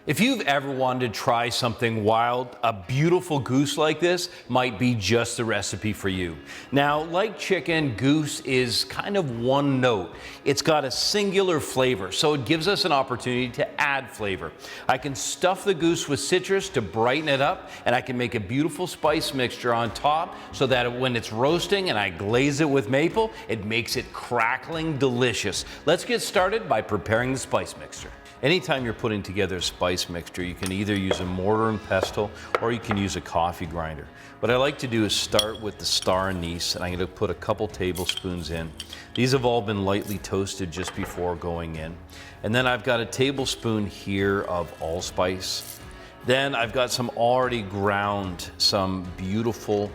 If you've ever wanted to try something wild, a beautiful goose like this might be just the recipe for you. Now, like chicken, goose is kind of one note. It's got a singular flavor, so it gives us an opportunity to add flavor. I can stuff the goose with citrus to brighten it up, and I can make a beautiful spice mixture on top so that when it's roasting and I glaze it with maple, it makes it crackling delicious. Let's get started by preparing the spice mixture. Anytime you're putting together a spice mixture, you can either use a mortar and pestle or you can use a coffee grinder. What I like to do is start with the star anise, and I'm going to put a couple tablespoons in. These have all been lightly toasted just before going in. And then I've got a tablespoon here of allspice. Then I've got some already ground, some beautiful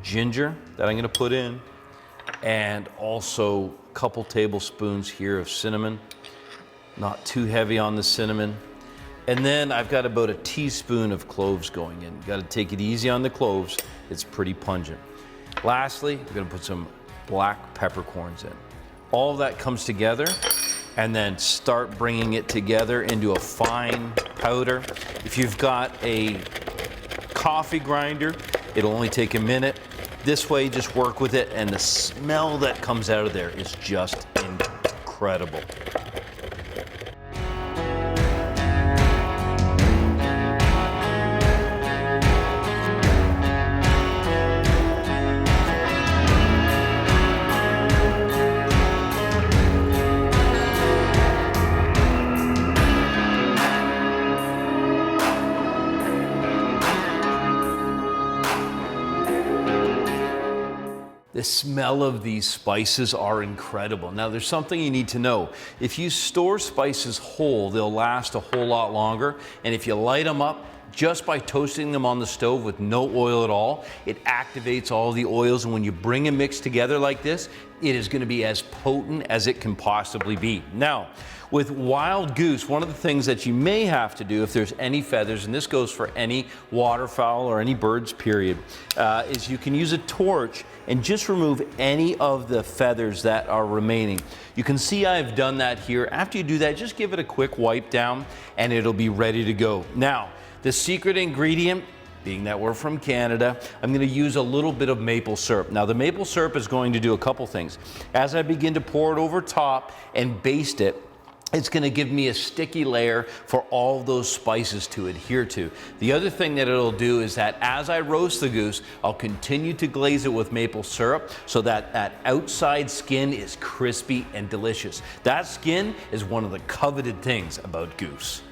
ginger that I'm going to put in, and also a couple tablespoons here of cinnamon. Not too heavy on the cinnamon. And then I've got about a teaspoon of cloves going in. You got to take it easy on the cloves. It's pretty pungent. Lastly, we're going to put some black peppercorns in. All of that comes together, and then start bringing it together into a fine powder. If you've got a coffee grinder, it'll only take a minute. This way, just work with it, and the smell that comes out of there is just incredible. The smell of these spices are incredible. Now, there's something you need to know. If you store spices whole, they'll last a whole lot longer. And if you light them up just by toasting them on the stove with no oil at all, it activates all the oils. And when you bring a mix together like this, it is going to be as potent as it can possibly be. Now, with wild goose, one of the things that you may have to do if there's any feathers, and this goes for any waterfowl or any birds, period, is you can use a torch and just remove any of the feathers that are remaining. You can see I've done that here. After you do that, just give it a quick wipe down and it'll be ready to go. Now, the secret ingredient, being that we're from Canada, I'm going to use a little bit of maple syrup. Now, the maple syrup is going to do a couple things. As I begin to pour it over top and baste it, it's going to give me a sticky layer for all those spices to adhere to. The other thing that it'll do is that as I roast the goose, I'll continue to glaze it with maple syrup so that that outside skin is crispy and delicious. That skin is one of the coveted things about goose.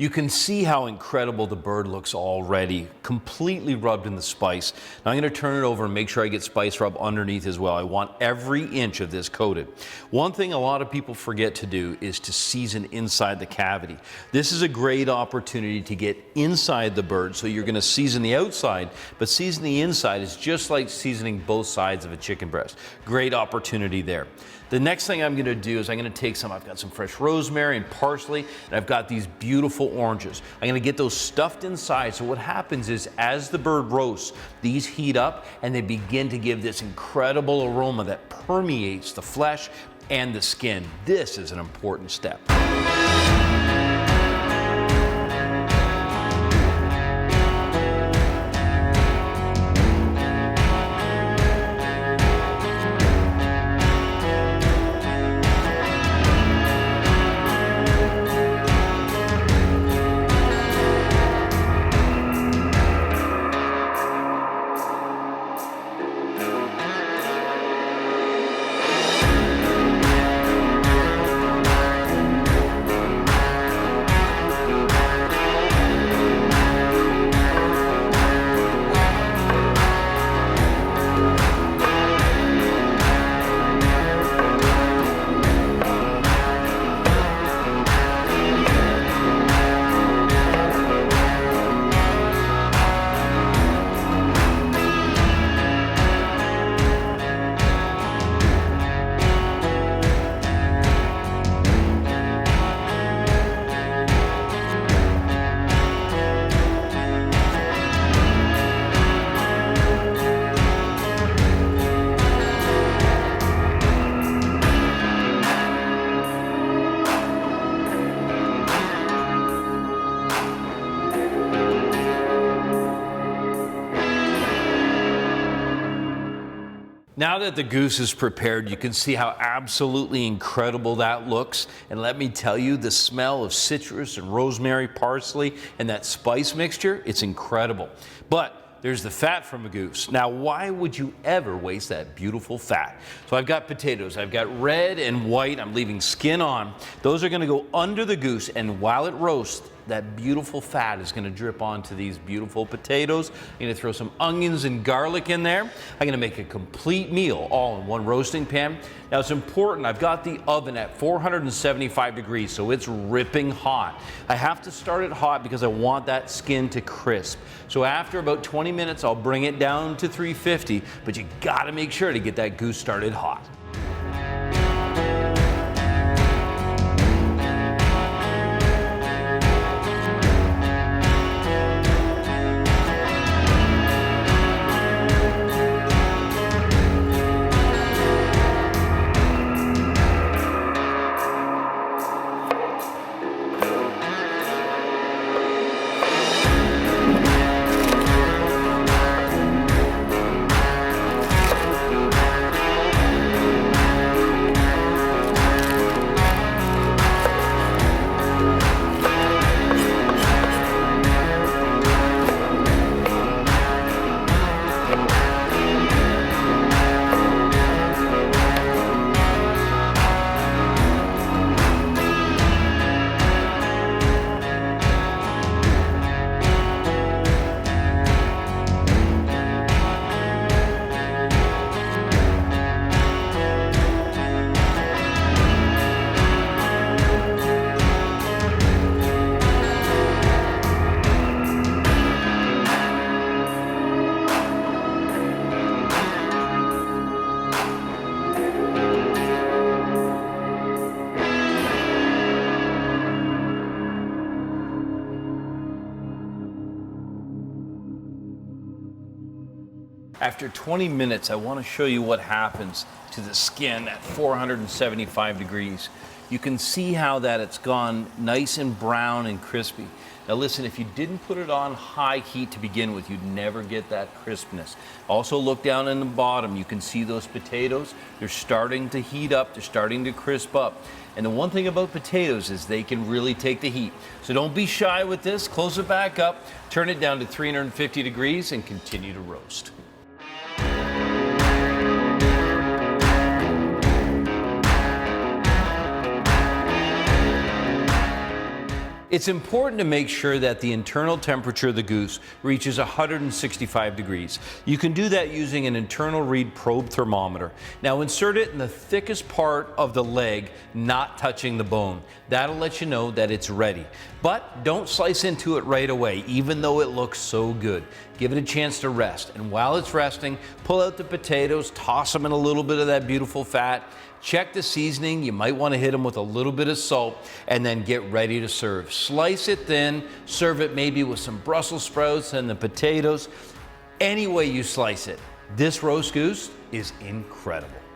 You can see how incredible the bird looks already, completely rubbed in the spice. Now I'm going to turn it over and make sure I get spice rub underneath as well. I want every inch of this coated. One thing a lot of people forget to do is to season inside the cavity. This is a great opportunity to get inside the bird, so you're going to season the outside, but season the inside is just like seasoning both sides of a chicken breast. Great opportunity there. The next thing I'm going to do is I'm going to take I've got some fresh rosemary and parsley, and I've got these beautiful oranges. I'm going to get those stuffed inside. So what happens is as the bird roasts, these heat up and they begin to give this incredible aroma that permeates the flesh and the skin. This is an important step. Now that the goose is prepared, you can see how absolutely incredible that looks. And let me tell you, the smell of citrus and rosemary, parsley, and that spice mixture, it's incredible. But there's the fat from a goose. Now, why would you ever waste that beautiful fat? So I've got potatoes. I've got red and white. I'm leaving skin on. Those are going to go under the goose, and while it roasts, that beautiful fat is going to drip onto these beautiful potatoes. I'm going to throw some onions and garlic in there. I'm going to make a complete meal all in one roasting pan. Now it's important, I've got the oven at 475 degrees, so it's ripping hot. I have to start it hot because I want that skin to crisp. So after about 20 minutes, I'll bring it down to 350, but you got to make sure to get that goose started hot. After 20 minutes, I want to show you what happens to the skin at 475 degrees. You can see how that it's gone nice and brown and crispy. Now listen, if you didn't put it on high heat to begin with, you'd never get that crispness. Also look down in the bottom, you can see those potatoes. They're starting to heat up, they're starting to crisp up. And the one thing about potatoes is they can really take the heat. So don't be shy with this, close it back up, turn it down to 350 degrees and continue to roast. It's important to make sure that the internal temperature of the goose reaches 165 degrees. You can do that using an internal read probe thermometer. Now insert it in the thickest part of the leg, not touching the bone. That'll let you know that it's ready. But don't slice into it right away, even though it looks so good. Give it a chance to rest. And while it's resting, pull out the potatoes, toss them in a little bit of that beautiful fat. Check the seasoning. You might want to hit them with a little bit of salt and then get ready to serve. Slice it thin, serve it maybe with some Brussels sprouts and the potatoes. Any way you slice it, this roast goose is incredible.